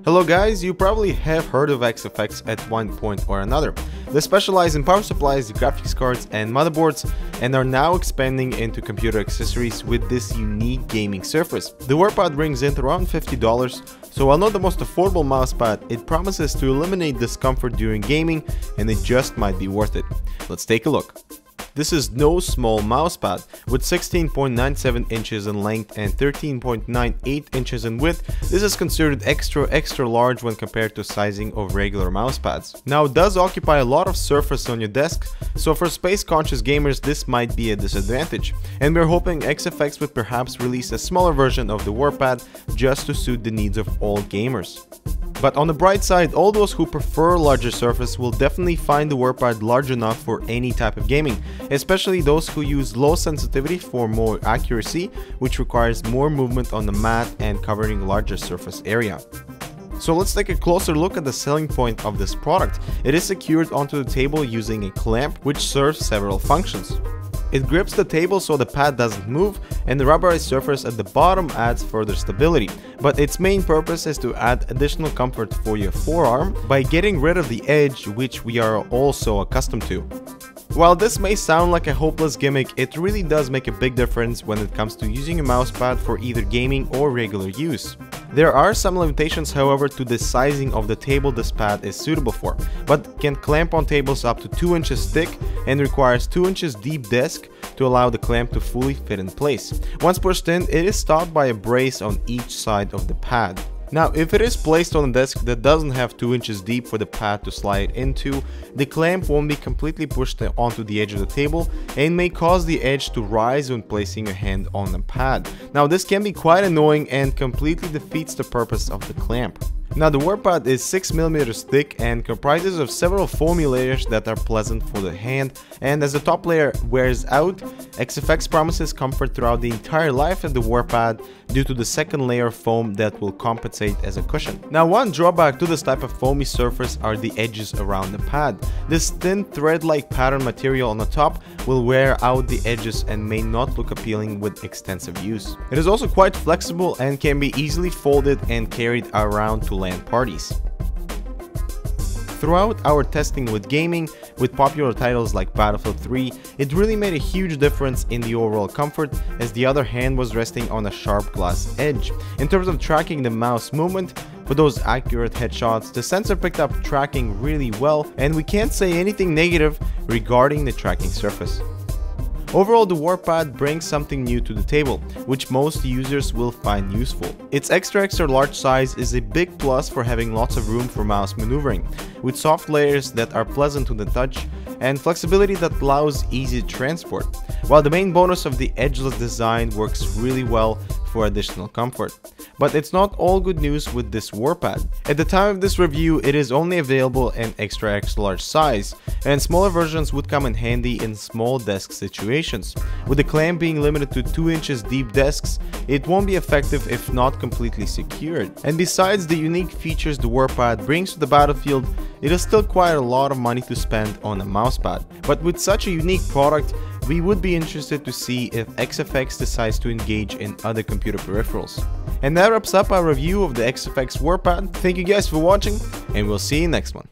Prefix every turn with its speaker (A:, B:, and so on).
A: Hello guys, you probably have heard of XFX at one point or another. They specialize in power supplies, graphics cards and motherboards, and are now expanding into computer accessories with this unique gaming surface. The WarPad brings in around $50, so while not the most affordable mousepad, it promises to eliminate discomfort during gaming, and it just might be worth it. Let's take a look. This is no small mousepad. With 16.97 inches in length and 13.98 inches in width, this is considered extra large when compared to sizing of regular mousepads. Now, it does occupy a lot of surface on your desk, so for space-conscious gamers this might be a disadvantage, and we're hoping XFX would perhaps release a smaller version of the WarPad just to suit the needs of all gamers. But on the bright side, all those who prefer larger surface will definitely find the WarPad large enough for any type of gaming, especially those who use low sensitivity for more accuracy, which requires more movement on the mat and covering larger surface area. So let's take a closer look at the selling point of this product. It is secured onto the table using a clamp which serves several functions. It grips the table so the pad doesn't move, and the rubberized surface at the bottom adds further stability, but its main purpose is to add additional comfort for your forearm by getting rid of the edge, which we are also accustomed to. While this may sound like a hopeless gimmick, it really does make a big difference when it comes to using a mousepad for either gaming or regular use. There are some limitations, however, to the sizing of the table this pad is suitable for, but can clamp on tables up to 2 inches thick and requires 2 inches deep desk to allow the clamp to fully fit in place. Once pushed in, it is stopped by a brace on each side of the pad. Now, if it is placed on a desk that doesn't have 2 inches deep for the pad to slide into, the clamp won't be completely pushed onto the edge of the table and may cause the edge to rise when placing your hand on the pad. Now, this can be quite annoying and completely defeats the purpose of the clamp. Now, the WarPad is 6mm thick and comprises of several foamy layers that are pleasant for the hand, and as the top layer wears out, XFX promises comfort throughout the entire life of the WarPad due to the second layer of foam that will compensate as a cushion. Now, one drawback to this type of foamy surface are the edges around the pad. This thin thread-like pattern material on the top will wear out the edges and may not look appealing with extensive use. It is also quite flexible and can be easily folded and carried around to LAN parties. Throughout our testing with gaming, with popular titles like Battlefield 3, it really made a huge difference in the overall comfort, as the other hand was resting on a sharp glass edge. In terms of tracking the mouse movement, for those accurate headshots, the sensor picked up tracking really well, and we can't say anything negative regarding the tracking surface. Overall, the WarPad brings something new to the table, which most users will find useful. Its extra large size is a big plus for having lots of room for mouse maneuvering, with soft layers that are pleasant to the touch and flexibility that allows easy transport, while the main bonus of the edgeless design works really well for additional comfort. But it's not all good news with this WarPad. At the time of this review, it is only available in extra large size, and smaller versions would come in handy in small desk situations. With the clamp being limited to 2 inches deep desks, it won't be effective if not completely secured. And besides the unique features the WarPad brings to the battlefield, it is still quite a lot of money to spend on a mousepad. But with such a unique product, we would be interested to see if XFX decides to engage in other computer peripherals. And that wraps up our review of the XFX WarPad. Thank you guys for watching, and we'll see you next one.